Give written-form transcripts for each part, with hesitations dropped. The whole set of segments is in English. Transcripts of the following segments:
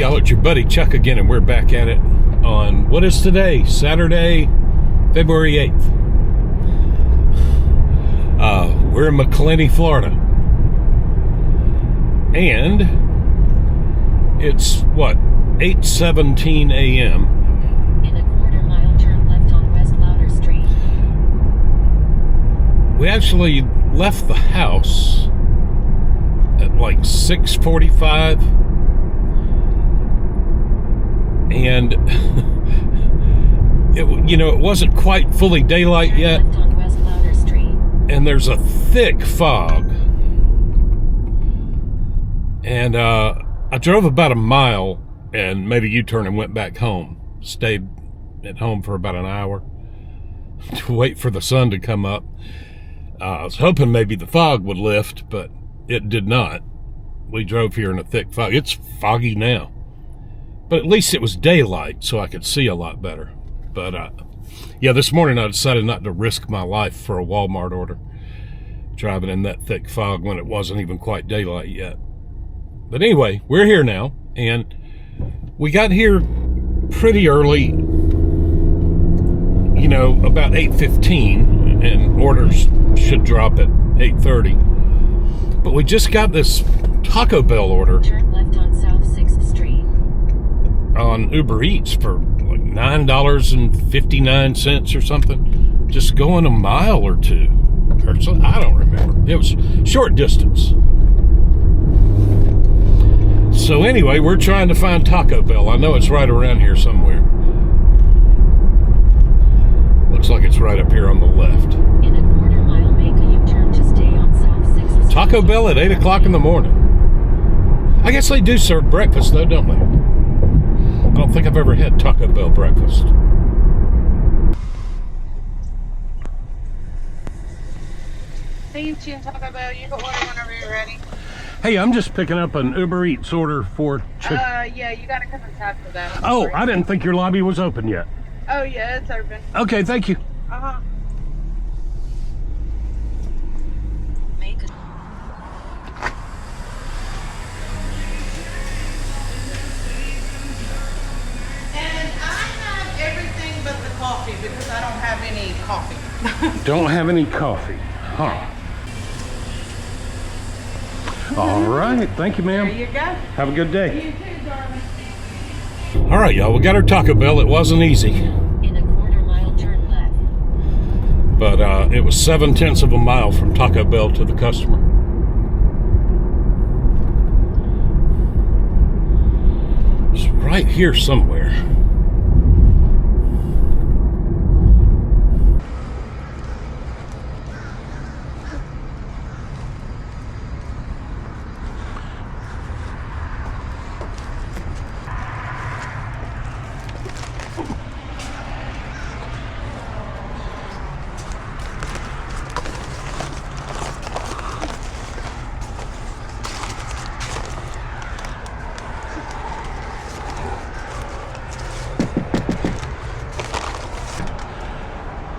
y'all, it's your buddy Chuck again, and we're back at it on, what is today? Saturday, February 8th. We're in McClenny, Florida. And it's, what, 8:17 a.m. In a quarter-mile, turn left on West Louder Street. We actually left the house at like 6:45. And it wasn't quite fully daylight yet, Left on West Louder Street. and there's a thick fog. And I drove about a mile and made a U-turn and went back home. Stayed at home for about an hour to wait for the sun to come up. I was hoping maybe the fog would lift, but it did not. We drove here in a thick fog. It's foggy now. But at least it was daylight, so I could see a lot better. But, this morning I decided not to risk my life for a Walmart order, driving in that thick fog when it wasn't even quite daylight yet. But anyway, we're here now, and we got here pretty early, about 8:15, and orders should drop at 8:30. But we just got this Taco Bell order Turn left on South 6th Street. on Uber Eats for like $9.59 or something, just going a mile or two, or so, I don't remember. It was short distance. So anyway, we're trying to find Taco Bell. I know it's right around here somewhere. Looks like it's right up here on the left. In a quarter-mile, make a U-turn to stay on South 6th Street. Taco Bell at 8 o'clock in the morning. I guess they do serve breakfast though, don't they? I don't think I've ever had Taco Bell breakfast. Thank you, Taco Bell. You can order whenever you're ready. Hey, I'm just picking up an Uber Eats order for chicken. Yeah, you gotta come inside for that. I'm Oh, sorry. I didn't think your lobby was open yet. Oh, yeah, it's open. Okay, thank you. Uh-huh. Make a... And I have everything but the coffee because I don't have any coffee. Don't have any coffee. Huh. All right, thank you, There ma'am. you go. Have a good day. You too, darling. All right, y'all, we got our Taco Bell. It wasn't easy, In a quarter-mile, turn left. but it was 0.7 of a mile from Taco Bell to the customer. It's right here somewhere.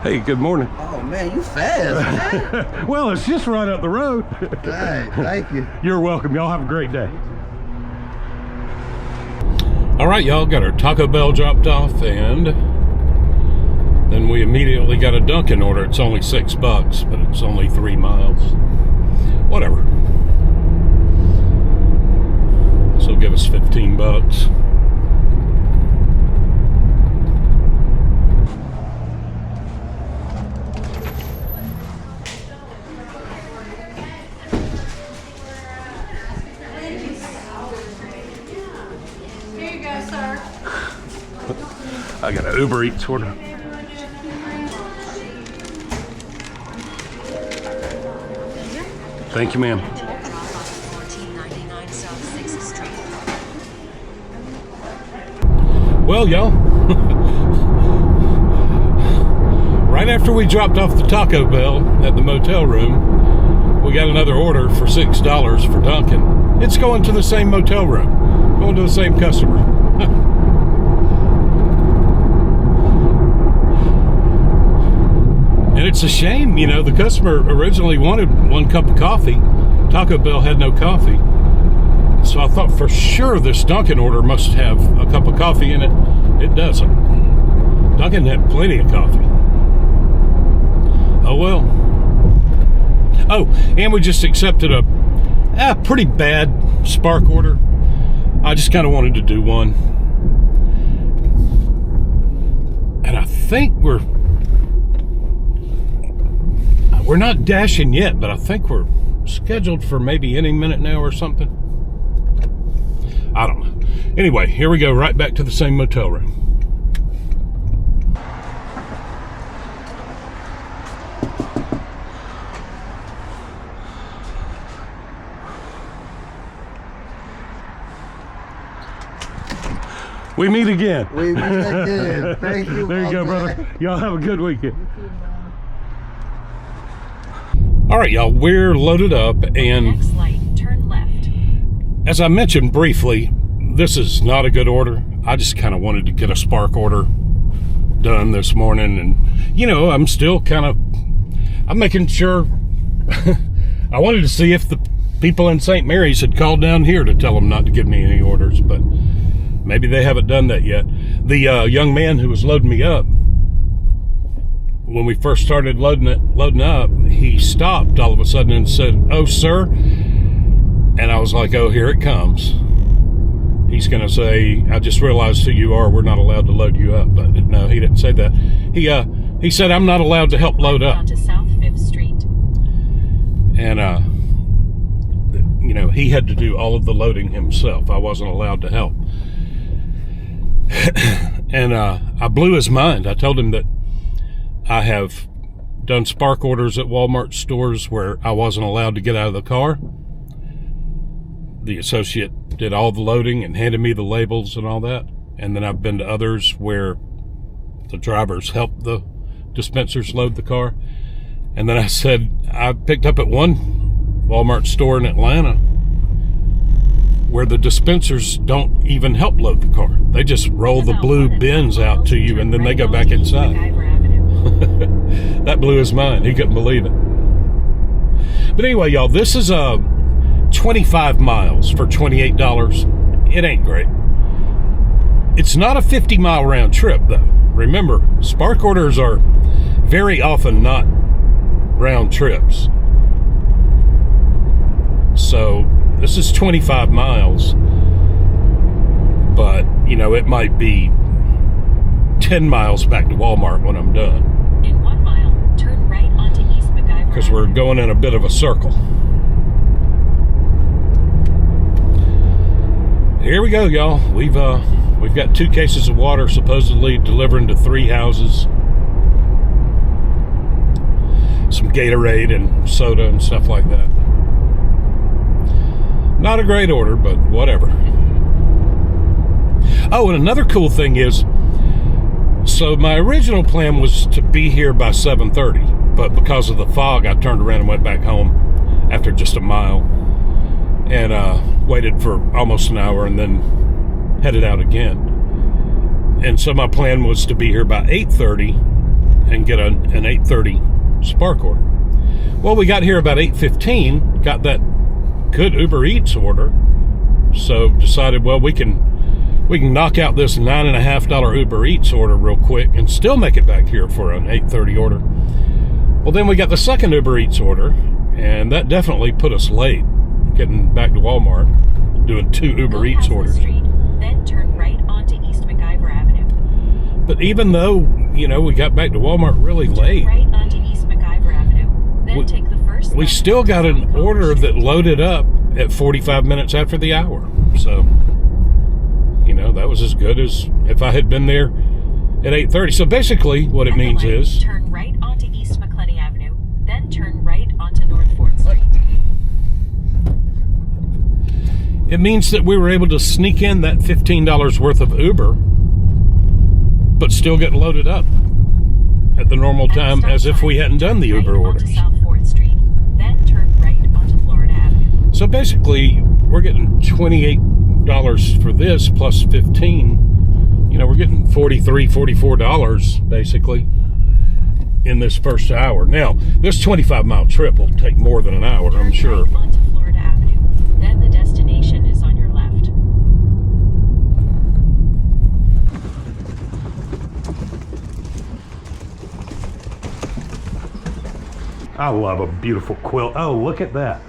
Hey, good morning. Oh man, you fast, man. Well, it's just right up the road. Hey, thank you. You're welcome. Y'all have a great day. All right, y'all, got our Taco Bell dropped off, and then we immediately got a Dunkin' order. It's only $6, but it's only 3 miles. Whatever. This will give us $15. Here you go, sir. I got an Uber Eats order. Thank you, ma'am. Drop off 1499 South 6th Street. Well, y'all, right after we dropped off the Taco Bell at the motel room, we got another order for $6 for Dunkin'. It's going to the same motel room, going to the same customer. And it's a shame, the customer originally wanted 1 cup of coffee. Taco Bell had no coffee. So I thought for sure this Dunkin' order must have a cup of coffee in it. It doesn't. Dunkin' had plenty of coffee. Oh well. Oh, and we just accepted a pretty bad Spark order. I just kind of wanted to do one. And I think we're not dashing yet, but I think we're scheduled for maybe any minute now or something. I don't know. Anyway, here we go, right back to the same motel room. We meet again. We meet again. Thank you. There you go, man. brother. Y'all have a good weekend. All right, y'all, we're loaded up, and Next light, turn left. as I mentioned briefly, this is not a good order. I just kind of wanted to get a Spark order done this morning, and I'm still I'm making sure. I wanted to see if the people in St. Mary's had called down here to tell them not to give me any orders, but maybe they haven't done that yet. The young man who was loading me up, when we first started loading up, he stopped all of a sudden and said, "Oh, sir." And I was like, "Oh, here it comes. He's going to say, I just realized who you are. We're not allowed to load you up." But no, he didn't say that. He said, "I'm not allowed to help load up." Onto South 5th Street. And, he had to do all of the loading himself. I wasn't allowed to help. And I blew his mind. I told him that I have done Spark orders at Walmart stores where I wasn't allowed to get out of the car. The associate did all the loading and handed me the labels and all that. And then I've been to others where the drivers helped the dispensers load the car. And then I said, I picked up at one Walmart store in Atlanta where the dispensers don't even help load the car. They just roll the blue bins out to you, and then they go back inside. That blew his mind. He couldn't believe it. But anyway, y'all, this is 25 miles for $28. It ain't great. It's not a 50-mile round trip, though. Remember, Spark orders are very often not round trips. So this is 25 miles, but it might be 10 miles back to Walmart when I'm done. In 1 mile, turn right onto East MacGyver. Because we're going in a bit of a circle. Here we go, y'all. We've got 2 cases of water supposedly delivering to 3 houses. Some Gatorade and soda and stuff like that. Not a great order, but whatever. Oh, and another cool thing is, so my original plan was to be here by 7:30, but because of the fog, I turned around and went back home after just a mile, and waited for almost an hour and then headed out again. And so my plan was to be here by 8:30 and get an 8:30 Spark order. Well, we got here about 8:15, got that good Uber Eats order, so decided, well, we can knock out this $9.50 Uber Eats order real quick and still make it back here for an 8:30 order. Well, then we got the second Uber Eats order, and that definitely put us late getting back to Walmart, doing 2 Uber Eats orders. Street, then turn right onto East MacGyver Avenue. But even though, we got back to Walmart really late, Right onto East MacGyver Avenue, then take the first we left still got an onto South order Street. that loaded up at 45 minutes after the hour. So, that was as good as if I had been there at 8:30. So basically what it means At the light, is, turn right onto East McClenny Avenue, then turn right onto North 4th Street. it means that we were able to sneak in that $15 worth of Uber, but still get loaded up at the normal time as if we hadn't done the Uber orders. Onto South 4th Street, then turn right onto Florida Avenue. So basically, we're getting $28 for this plus 15. We're getting $43, $44 basically in this first hour. Now, this 25-mile trip will take more than an hour, I'm sure. Right onto Florida Avenue, then the destination is on your I love a beautiful quilt. Oh, look at that.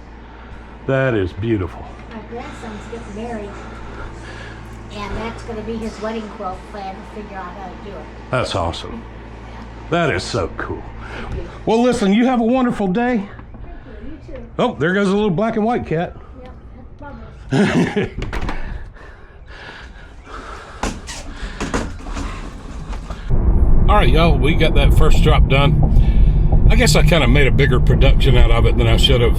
That is beautiful. My grandson's getting married, and that's going to be his wedding quilt plan to figure out how to do it. That's awesome. That is so cool. Well, listen, you have a wonderful day. You too. Oh, there goes a little black and white cat. Yep, that's Bubbles. All right, y'all, we got that first drop done. I guess I kind of made a bigger production out of it than I should have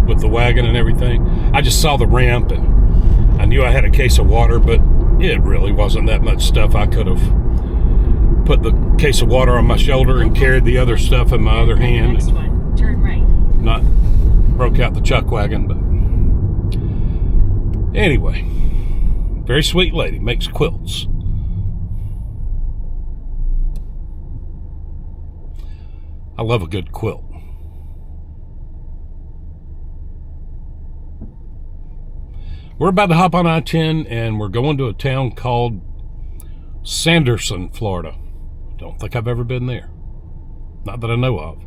with the wagon and everything. I just saw the ramp and I knew I had a case of water, but it really wasn't that much stuff. I could have put the case of water on my shoulder and carried the other stuff in my other hand. Next one, turn right. Not broke out the chuck wagon, but anyway, very sweet lady, makes quilts. I love a good quilt. We're about to hop on I-10 and we're going to a town called Sanderson, Florida. Don't think I've ever been there. Not that I know of.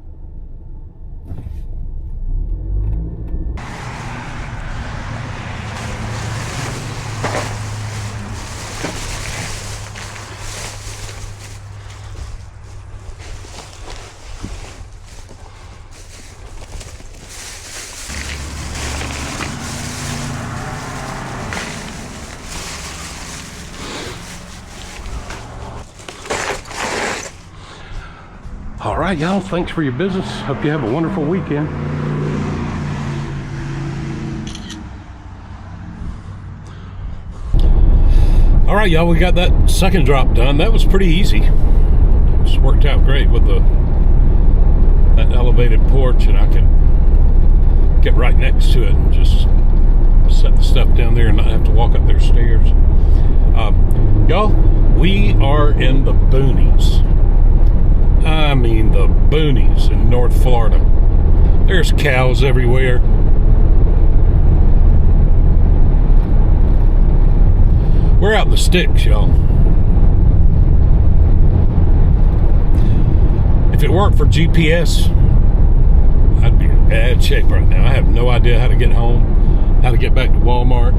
All right, y'all, thanks for your business. Hope you have a wonderful weekend. All right, y'all, we got that second drop done. That was pretty easy. Just worked out great with that elevated porch, and I could get right next to it and just set the stuff down there and not have to walk up their stairs. Y'all, we are in the boonies. I mean the boonies in North Florida. There's cows everywhere. We're out in the sticks, y'all. If it weren't for GPS, I'd be in bad shape right now. I have no idea how to get home, how to get back to Walmart.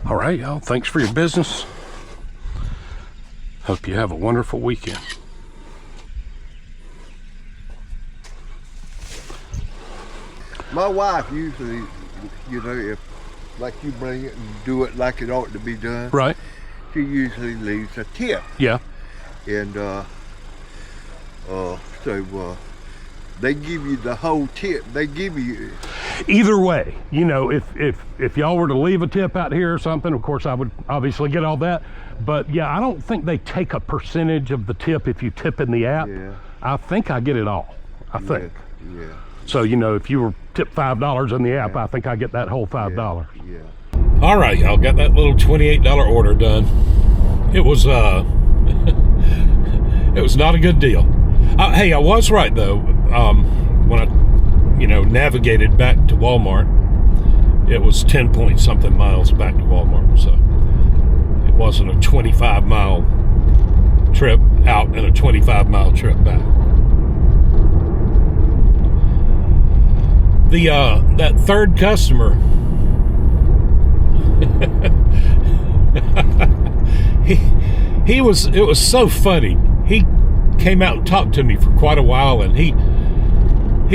All right, y'all, thanks for your business. Hope you have a wonderful weekend. My wife usually, you know, if like you bring it and do it like it ought to be done, Right. she usually leaves a tip. Yeah. And they give you the whole tip. They give you. Either way, you know, if y'all were to leave a tip out here or something, of course I would obviously get all that. But yeah, I don't think they take a percentage of the tip if you tip in the app. Yeah. I think I get it all. I think. Yeah. So, you know, if you were tipped $5 in the app, I think I get that whole $5. Yeah. All right, y'all, got that little $28 order done. It was it was not a good deal. Hey, I was right though. When I, you know, navigated back to Walmart, it was 10 point something miles back to Walmart. So it wasn't a 25-mile trip out and a 25-mile trip back. That third customer, It was so funny. He came out and talked to me for quite a while, and he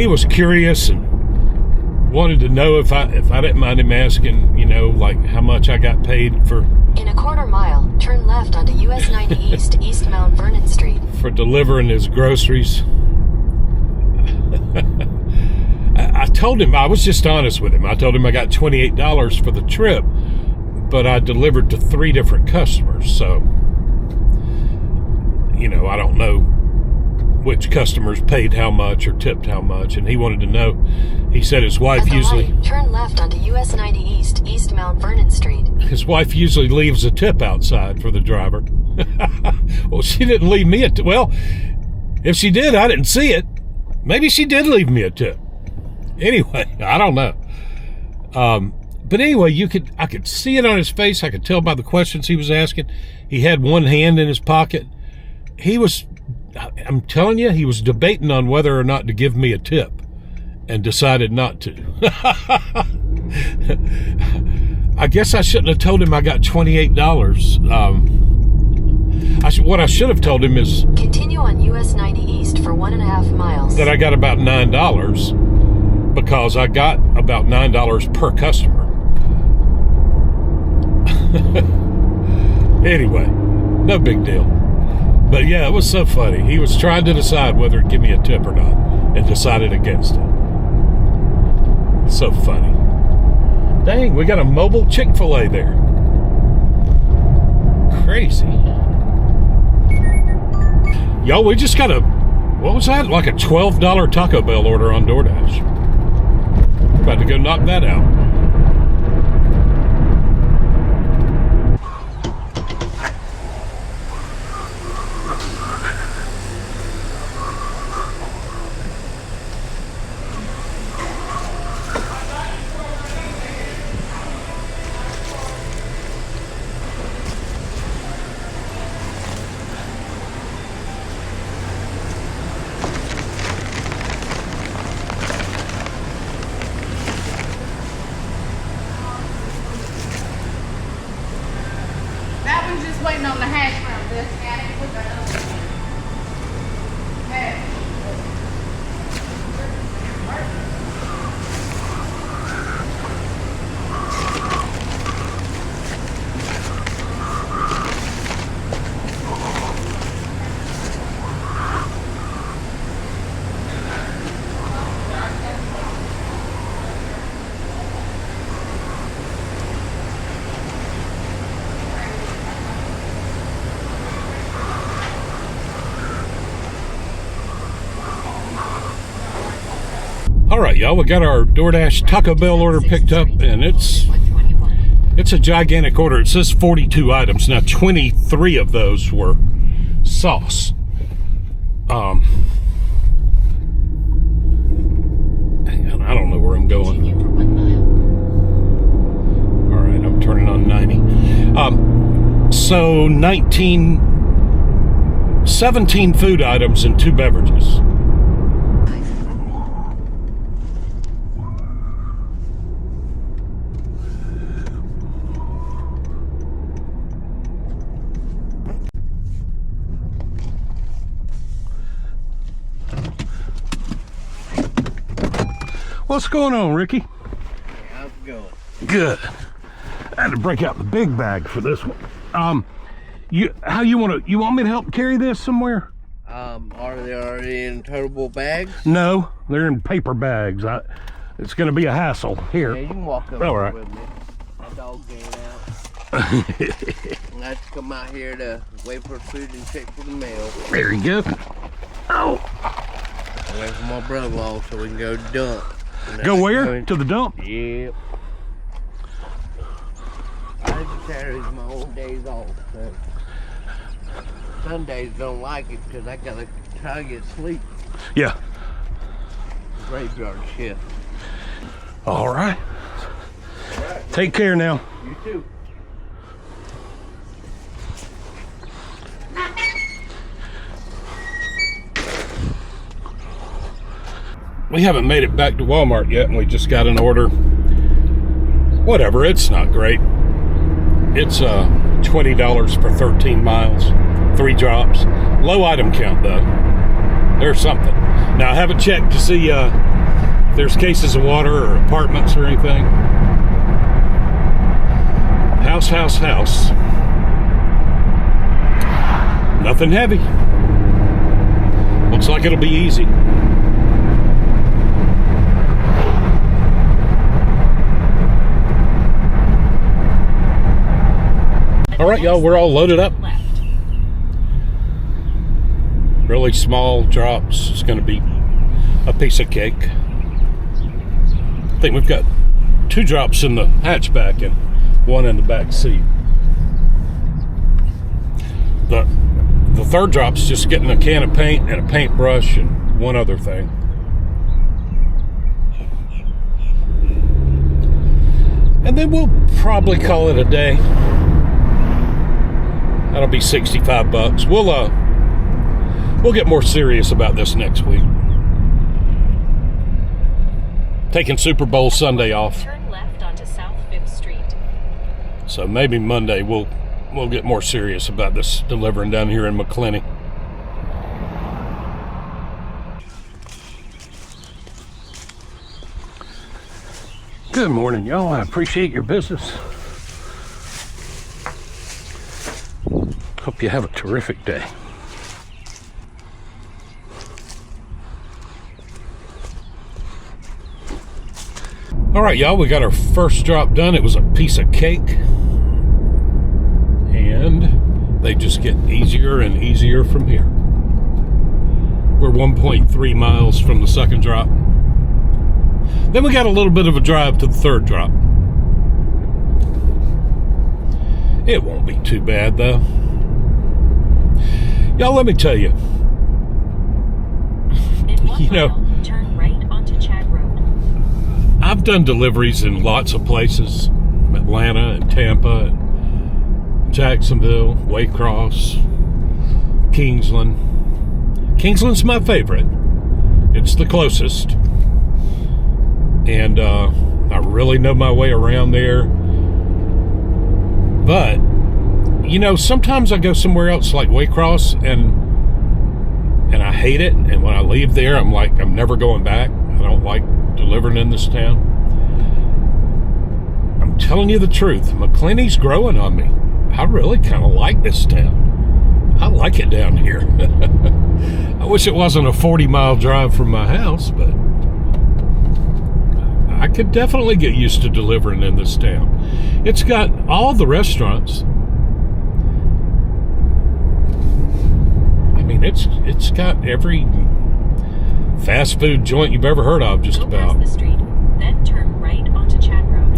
was curious and wanted to know if I didn't mind him asking, you know, like how much I got paid for. In a quarter mile, turn left onto US 90 East, East Mount Vernon Street. For delivering his groceries. I told him, I was just honest with him. I told him I got $28 for the trip, but I delivered to 3 different customers. So, you know, I don't know which customers paid how much or tipped how much. And he wanted to know. He said his wife At the usually... light, turn left onto US 90 East, East Mount Vernon Street. His wife usually leaves a tip outside for the driver. Well, she didn't leave me a tip. Well, if she did, I didn't see it. Maybe she did leave me a tip. Anyway, I don't know. But anyway, I could see it on his face. I could tell by the questions he was asking. He had one hand in his pocket. I'm telling you, he was debating on whether or not to give me a tip and decided not to. I guess I shouldn't have told him I got $28. What I should have told him is... Continue on US 90 East for 1.5 miles. That I got about $9 because I got about $9 per customer. Anyway, no big deal. But yeah, it was so funny. He was trying to decide whether to give me a tip or not and decided against it. So funny. Dang, we got a mobile Chick-fil-A there. Crazy. Yo, we just got what was that? Like a $12 Taco Bell order on DoorDash. About to go knock that out. That one's just waiting on the hash brown. This got it. Put that on. Hey. All right, y'all, we got our DoorDash Taco Bell order picked up, and it's a gigantic order. It says 42 items. Now, 23 of those were sauce. Hang on, I don't know where I'm going. Continue for 1 mile. All right, I'm turning on 90. So 17 food items and 2 beverages. What's going on, Ricky? How's it going? Good. I had to break out the big bag for this one. You want me to help carry this somewhere? Are they already in toteable bags? No, they're in paper bags. It's going to be a hassle. Here. Yeah, you can walk up All right. with me. My dog getting out. I have to come out here to wait for food and check for the mail. There you go. Oh. Wait for my brother-in-law so we can go dump. Go where? To the dump? Yep. Saturdays my own days off. So Sundays don't like it because I gotta try to get sleep. Yeah. Graveyard shift. All right. Take care now. You too. We haven't made it back to Walmart yet, and we just got an order. Whatever, it's not great. It's $20 for 13 miles, 3 drops. Low item count though. There's something. Now I haven't checked to see if there's cases of water or apartments or anything. House. Nothing heavy. Looks like it'll be easy. All right, y'all, we're all loaded up. Really small drops. It's going to be a piece of cake. I think we've got 2 drops in the hatchback and 1 in the back seat. The third drop's just getting a can of paint and a paintbrush and one other thing. And then we'll probably call it a day. That'll be $65. We'll get more serious about this next week. Taking Super Bowl Sunday off. Turn left onto South 5th Street. So maybe Monday we'll get more serious about this delivering down here in McClenny. Good morning, y'all. I appreciate your business. Hope you have a terrific day. All right, y'all, we got our first drop done. It was a piece of cake. And they just get easier and easier from here. We're 1.3 miles from the second drop. Then we got a little bit of a drive to the third drop. It won't be too bad, though. Y'all, let me tell you. In 1 You know, mile, turn right onto Chad Road. I've done deliveries in lots of places. Atlanta and Tampa and Jacksonville, Waycross, Kingsland. Kingsland's my favorite. It's the closest. And I really know my way around there. But, you know, sometimes I go somewhere else like Waycross and I hate it. And when I leave there, I'm like, I'm never going back. I don't like delivering in this town. I'm telling you the truth. McClenny's growing on me. I really kind of like this town. I like it down here. I wish it wasn't a 40-mile drive from my house, but I could definitely get used to delivering in this town. It's got all the restaurants. I mean, it's got every fast food joint you've ever heard of, just Go about. past the street, then turn right onto Chad Road.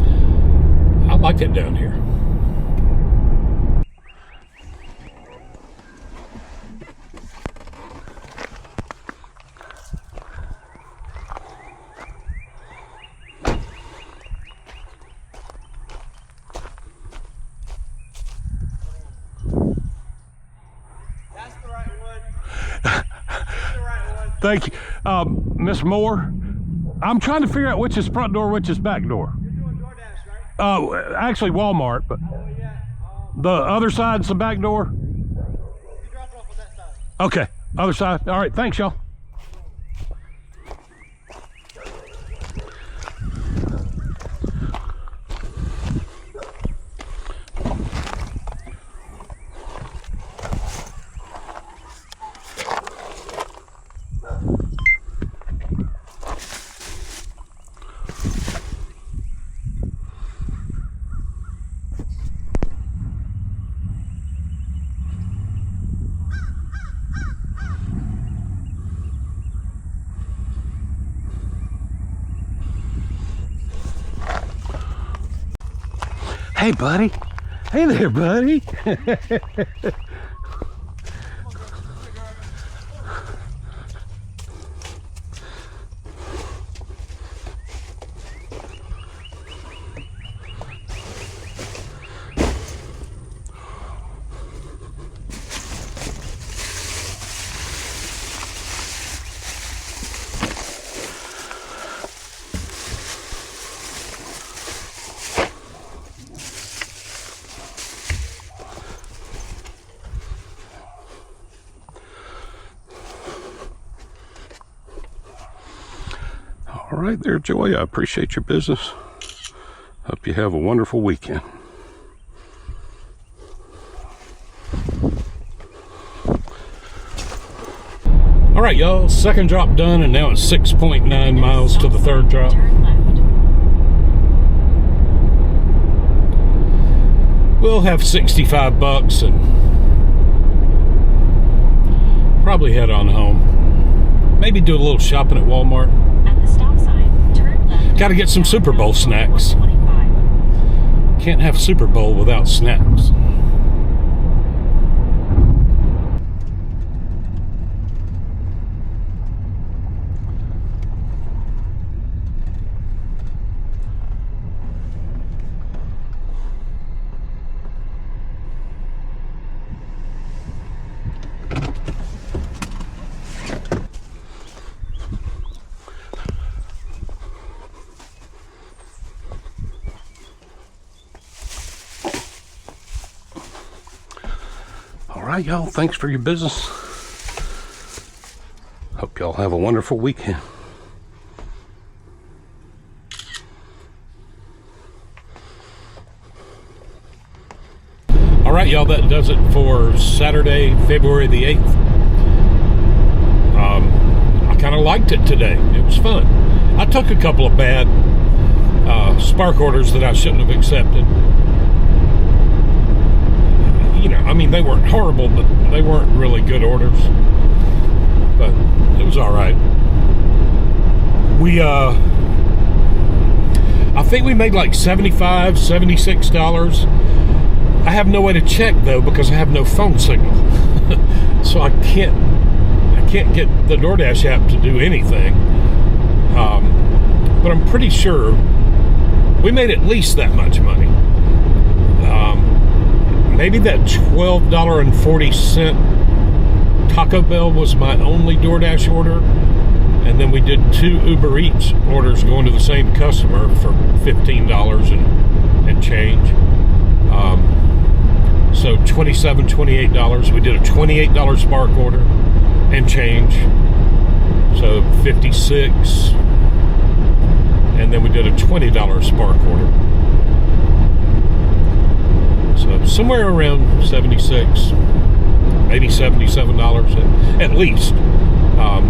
I like it down here. That's the right one. That's the right one. Thank you. Miss Moore, I'm trying to figure out which is front door, which is back door. You're doing DoorDash, right? Oh, actually Walmart, but Oh, yeah. the other side's the back door. You drop off on that side. Okay, other side. All right, thanks, y'all. Hey, buddy. Hey there, buddy. All right there, Joy. I appreciate your business. Hope you have a wonderful weekend. All right, y'all. Second drop done, and now it's 6.9 miles to the third drop. Turn left. We'll have 65 bucks and probably head on home. Maybe do a little shopping at Walmart. At the stop sign, turn left. Gotta get some Super Bowl snacks. 125. Can't have Super Bowl without snacks. All right, y'all. Thanks for your business. Hope y'all have a wonderful weekend. All right, y'all. That does it for Saturday, February the 8th. I kind of liked it today. It was fun. I took a couple of bad spark orders that I shouldn't have accepted. You know, I mean, they weren't horrible, but they weren't really good orders. But it was all right. I think we made like $75, $76. I have no way to check though because I have no phone signal, so I can't get the DoorDash app to do anything. But I'm pretty sure we made at least that much money. Maybe that $12.40 Taco Bell was my only DoorDash order, and then we did 2 Uber Eats orders going to the same customer for $15 and change. So $27, $28. We did a $28 Spark order and change, so $56. And then we did a $20 Spark order. So somewhere around $76, maybe $77 at least. I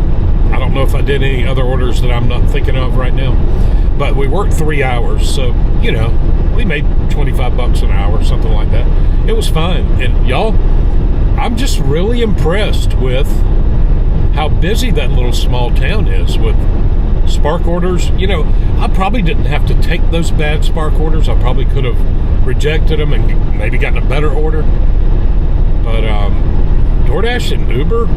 don't know if I did any other orders that I'm not thinking of right now, but we worked 3 hours, so you know, we made 25 bucks an hour, something like that. It was fine. And y'all, I'm just really impressed with how busy that little small town is with Spark orders. You know, I probably didn't have to take those bad Spark orders. I probably could have rejected them and maybe gotten a better order. But DoorDash and Uber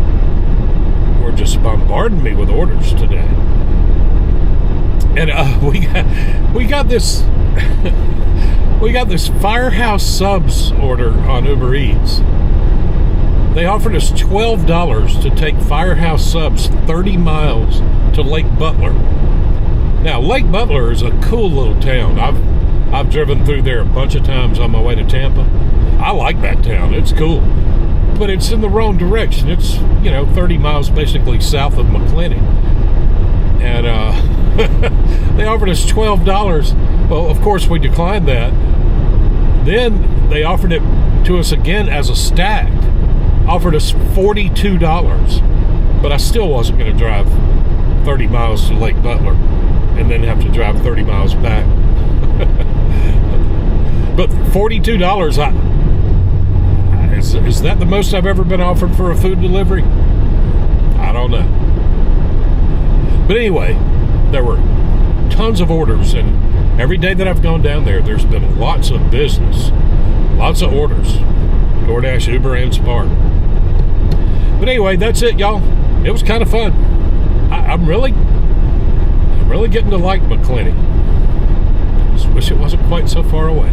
were just bombarding me with orders today. And we got this we got this Firehouse Subs order on Uber Eats. They offered us $12 to take Firehouse Subs 30 miles to Lake Butler. Now, Lake Butler is a cool little town. I've driven through there a bunch of times on my way to Tampa. I like that town. It's cool. But it's in the wrong direction. It's, 30 miles basically south of McClenny. And they offered us $12. Well, of course, we declined that. Then they offered it to us again as a stack. Offered us $42. But I still wasn't going to drive 30 miles to Lake Butler and then have to drive 30 miles back. But $42, is that the most I've ever been offered for a food delivery? I don't know. But anyway, there were tons of orders, and every day that I've gone down there, there's been lots of business, lots of orders. DoorDash, Uber, and Spark. But anyway, that's it, y'all. It was kind of fun. I'm really getting to like McClenny. Just wish it wasn't quite so far away.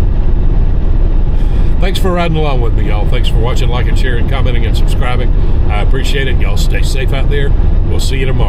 Thanks for riding along with me, y'all. Thanks for watching, liking, sharing, commenting, and subscribing. I appreciate it. Y'all stay safe out there. We'll see you tomorrow.